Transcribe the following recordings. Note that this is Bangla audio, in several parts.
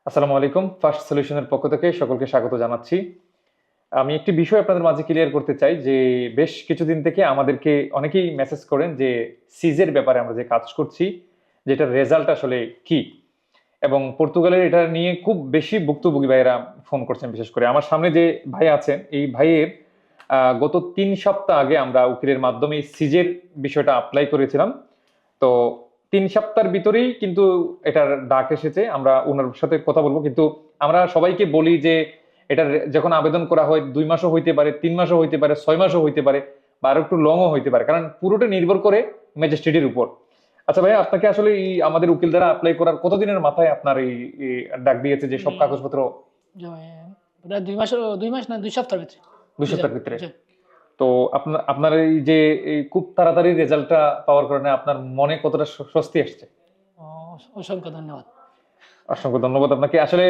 আসসালামু আলাইকুম। ফার্স্ট সলিউশনের পক্ষ থেকে সকলকে স্বাগত জানাচ্ছি। আমি একটি বিষয় আপনাদের মাঝে ক্লিয়ার করতে চাই যে, বেশ কিছুদিন থেকে আমাদেরকে অনেকেই মেসেজ করেন যে, সিজের ব্যাপারে আমরা যে কাজ করছি, যেটার রেজাল্ট আসলে কি? এবং পর্তুগালের এটা নিয়ে খুব বেশি ভুক্তভোগী ভাইয়েরা ফোন করছেন বিশেষ করে। আমার সামনে যে ভাই আছেন, এই ভাইয়ের গত ৩ সপ্তাহ আগে আমরা উকিলের মাধ্যমে সিজের বিষয়টা এপ্লাই করেছিলাম। তো ৩ সপ্তাহের ভিতরেই কিন্তু এটার ডাক এসেছে। আমরা উনার সাথে কথা বলব। কিন্তু আমরা সবাইকে বলি যে এটার যখন আবেদন করা হয় ২ মাসও হইতে পারে, ৩ মাসও হইতে পারে, ৬ মাসও হইতে পারে বা আরো একটু লং ও হইতে পারে। কারণ পুরোটা নির্ভর করে ম্যাজিস্ট্রেটের উপর। আচ্ছা ভাইয়া, আপনাকে আসলে আমাদের উকিল দ্বারা এপ্লাই করার কতদিনের মাথায় আপনার এই ডাক দিয়েছে যে সব জি, কাগজপত্র? জি, প্রায় ২ মাস না ২ সপ্তাহের ভিতরে। ২ জি, সপ্তাহের ভিতরে। জি। তো আপনার এই যে খুব তাড়াতাড়ি রেজাল্টটা পাওয়ার কারণে আপনার মনে কতটা স্বস্তি আসছে? অ অসংখ্য ধন্যবাদ। অসংখ্য ধন্যবাদ আপনাকে। আসলে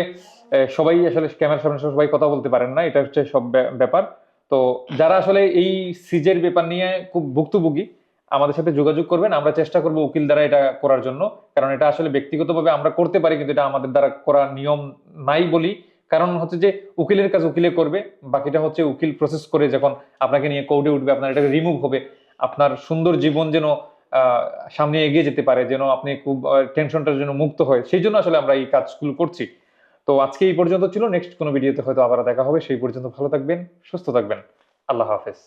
সবাই আসলে ক্যামেরার সামনে সবাই কথা বলতে পারেন না। এটা হচ্ছে সব ব্যাপার। তো যারা আসলে এই সিজের ব্যাপার নিয়ে খুব ভুক্তভোগী, আমাদের সাথে যোগাযোগ করবেন। আমরা চেষ্টা করব উকিল দ্বারা এটা করার জন্য। কারণ এটা আসলে ব্যক্তিগতভাবে আমরা করতে পারি, কিন্তু এটা আমাদের দ্বারা করার নিয়ম নাই বলি। কারণ হচ্ছে যে উকিলের কাজ উকিলে করবে। বাকিটা হচ্ছে উকিল প্রসেস করে যখন আপনাকে নিয়ে কোর্টে উঠবে, আপনার এটা রিমুভ হবে। আপনার সুন্দর জীবন যেন আ সামনে এগিয়ে যেতে পারে, যেন আপনি খুব টেনশনটার জন্য মুক্ত হয়। সেইজন্য আসলে আমরা এই কাজগুলো করছি। তো আজকে এই পর্যন্ত ছিল। নেক্সট কোনো ভিডিওতে হয়তো আবার দেখা হবে। সেই পর্যন্ত ভালো থাকবেন, সুস্থ থাকবেন। আল্লাহ হাফেজ।